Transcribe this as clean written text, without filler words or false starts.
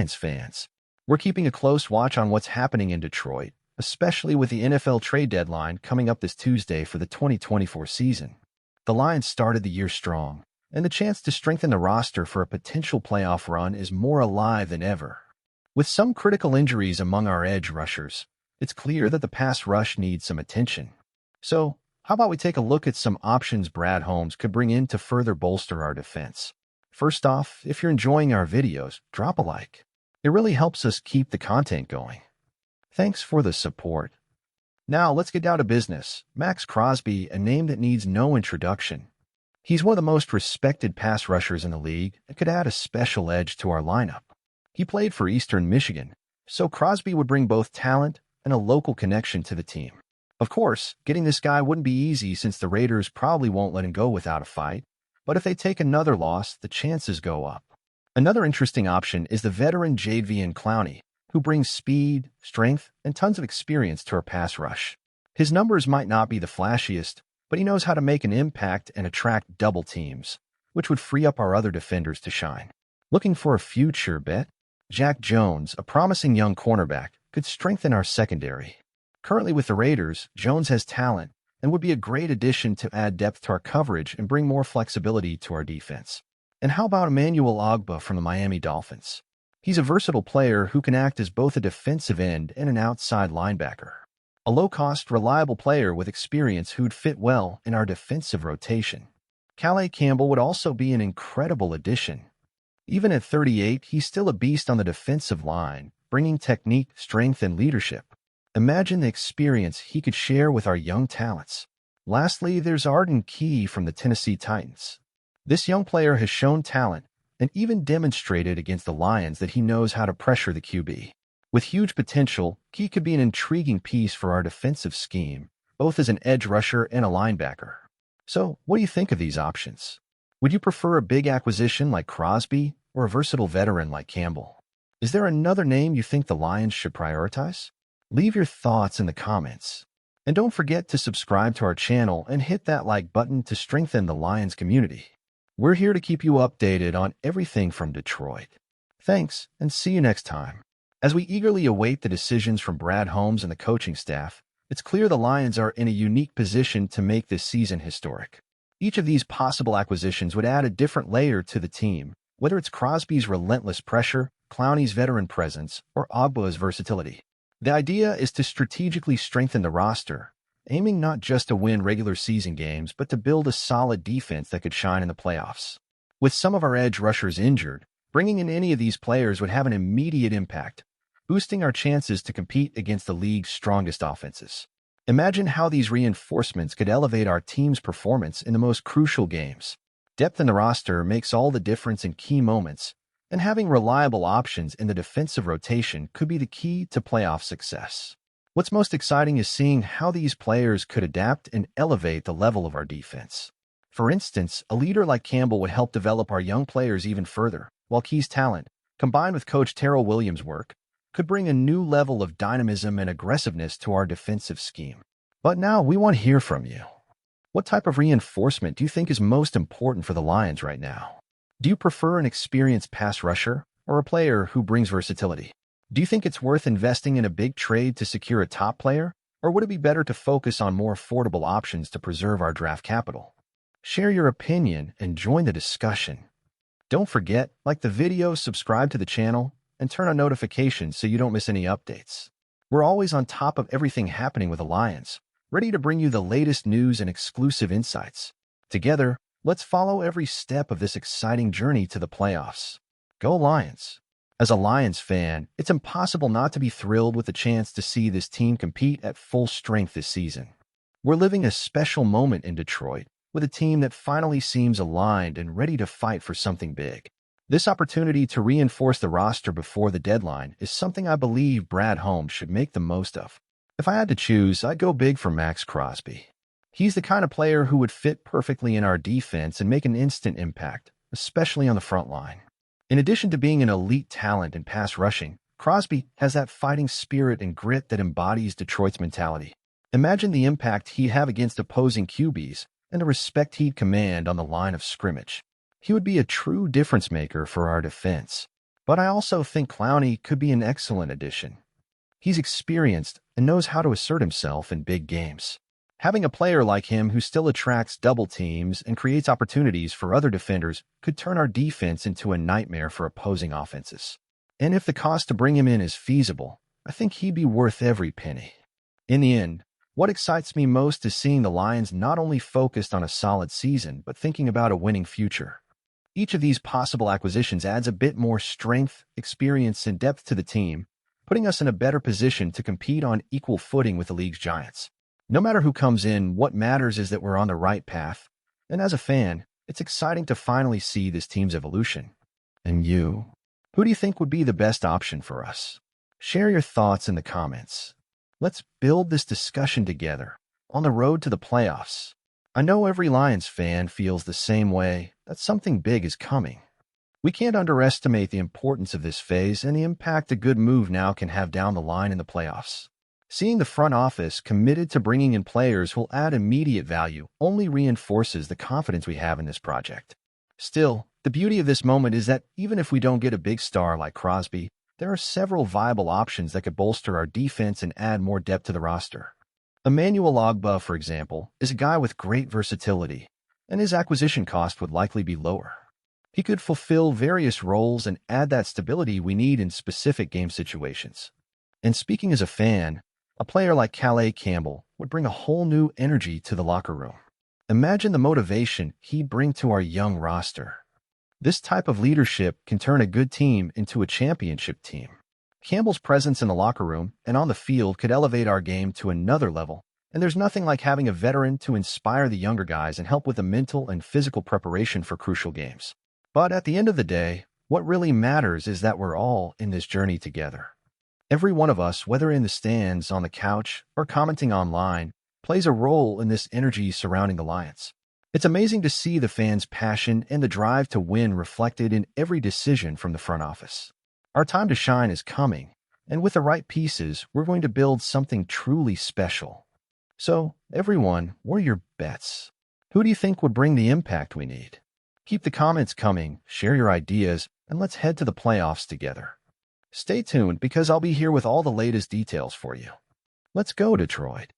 Lions fans. We're keeping a close watch on what's happening in Detroit, especially with the NFL trade deadline coming up this Tuesday for the 2024 season. The Lions started the year strong, and the chance to strengthen the roster for a potential playoff run is more alive than ever. With some critical injuries among our edge rushers, it's clear that the pass rush needs some attention. So, how about we take a look at some options Brad Holmes could bring in to further bolster our defense? First off, if you're enjoying our videos, drop a like. It really helps us keep the content going. Thanks for the support. Now, let's get down to business. Maxx Crosby, a name that needs no introduction. He's one of the most respected pass rushers in the league and could add a special edge to our lineup. He played for Eastern Michigan, so Crosby would bring both talent and a local connection to the team. Of course, getting this guy wouldn't be easy since the Raiders probably won't let him go without a fight, but if they take another loss, the chances go up. Another interesting option is the veteran Jadeveon Clowney, who brings speed, strength, and tons of experience to our pass rush. His numbers might not be the flashiest, but he knows how to make an impact and attract double teams, which would free up our other defenders to shine. Looking for a future bet? Jack Jones, a promising young cornerback, could strengthen our secondary. Currently with the Raiders, Jones has talent and would be a great addition to add depth to our coverage and bring more flexibility to our defense. And how about Emmanuel Ogbah from the Miami Dolphins? He's a versatile player who can act as both a defensive end and an outside linebacker. A low-cost, reliable player with experience who'd fit well in our defensive rotation. Calais Campbell would also be an incredible addition. Even at 38, he's still a beast on the defensive line, bringing technique, strength, and leadership. Imagine the experience he could share with our young talents. Lastly, there's Arden Key from the Tennessee Titans. This young player has shown talent and even demonstrated against the Lions that he knows how to pressure the QB. With huge potential, Key could be an intriguing piece for our defensive scheme, both as an edge rusher and a linebacker. So, what do you think of these options? Would you prefer a big acquisition like Crosby or a versatile veteran like Campbell? Is there another name you think the Lions should prioritize? Leave your thoughts in the comments. And don't forget to subscribe to our channel and hit that like button to strengthen the Lions community. We're here to keep you updated on everything from Detroit. Thanks, and see you next time. As we eagerly await the decisions from Brad Holmes and the coaching staff, it's clear the Lions are in a unique position to make this season historic. Each of these possible acquisitions would add a different layer to the team, whether it's Crosby's relentless pressure, Clowney's veteran presence, or Ogbah's versatility. The idea is to strategically strengthen the roster, aiming not just to win regular season games, but to build a solid defense that could shine in the playoffs. With some of our edge rushers injured, bringing in any of these players would have an immediate impact, boosting our chances to compete against the league's strongest offenses. Imagine how these reinforcements could elevate our team's performance in the most crucial games. Depth in the roster makes all the difference in key moments, and having reliable options in the defensive rotation could be the key to playoff success. What's most exciting is seeing how these players could adapt and elevate the level of our defense. For instance, a leader like Campbell would help develop our young players even further, while Key's talent, combined with Coach Terrell Williams' work, could bring a new level of dynamism and aggressiveness to our defensive scheme. But now we want to hear from you. What type of reinforcement do you think is most important for the Lions right now? Do you prefer an experienced pass rusher or a player who brings versatility? Do you think it's worth investing in a big trade to secure a top player, or would it be better to focus on more affordable options to preserve our draft capital? Share your opinion and join the discussion. Don't forget, like the video, subscribe to the channel, and turn on notifications so you don't miss any updates. We're always on top of everything happening with the Lions, ready to bring you the latest news and exclusive insights. Together, let's follow every step of this exciting journey to the playoffs. Go Lions! As a Lions fan, it's impossible not to be thrilled with the chance to see this team compete at full strength this season. We're living a special moment in Detroit, with a team that finally seems aligned and ready to fight for something big. This opportunity to reinforce the roster before the deadline is something I believe Brad Holmes should make the most of. If I had to choose, I'd go big for Maxx Crosby. He's the kind of player who would fit perfectly in our defense and make an instant impact, especially on the front line. In addition to being an elite talent in pass rushing, Crosby has that fighting spirit and grit that embodies Detroit's mentality. Imagine the impact he'd have against opposing QBs and the respect he'd command on the line of scrimmage. He would be a true difference maker for our defense. But I also think Clowney could be an excellent addition. He's experienced and knows how to assert himself in big games. Having a player like him who still attracts double teams and creates opportunities for other defenders could turn our defense into a nightmare for opposing offenses. And if the cost to bring him in is feasible, I think he'd be worth every penny. In the end, what excites me most is seeing the Lions not only focused on a solid season, but thinking about a winning future. Each of these possible acquisitions adds a bit more strength, experience, and depth to the team, putting us in a better position to compete on equal footing with the league's giants. No matter who comes in, what matters is that we're on the right path. And as a fan, it's exciting to finally see this team's evolution. And you? Who do you think would be the best option for us? Share your thoughts in the comments. Let's build this discussion together on the road to the playoffs. I know every Lions fan feels the same way, that something big is coming. We can't underestimate the importance of this phase and the impact a good move now can have down the line in the playoffs. Seeing the front office committed to bringing in players who'll add immediate value only reinforces the confidence we have in this project. Still, the beauty of this moment is that even if we don't get a big star like Crosby, there are several viable options that could bolster our defense and add more depth to the roster. Emmanuel Ogbah, for example, is a guy with great versatility, and his acquisition cost would likely be lower. He could fulfill various roles and add that stability we need in specific game situations. And speaking as a fan, a player like Calais Campbell would bring a whole new energy to the locker room. Imagine the motivation he'd bring to our young roster. This type of leadership can turn a good team into a championship team. Campbell's presence in the locker room and on the field could elevate our game to another level, and there's nothing like having a veteran to inspire the younger guys and help with the mental and physical preparation for crucial games. But at the end of the day, what really matters is that we're all in this journey together. Every one of us, whether in the stands, on the couch, or commenting online, plays a role in this energy surrounding the Lions. It's amazing to see the fans' passion and the drive to win reflected in every decision from the front office. Our time to shine is coming, and with the right pieces, we're going to build something truly special. So, everyone, what are your bets? Who do you think would bring the impact we need? Keep the comments coming, share your ideas, and let's head to the playoffs together. Stay tuned because I'll be here with all the latest details for you. Let's go, Detroit.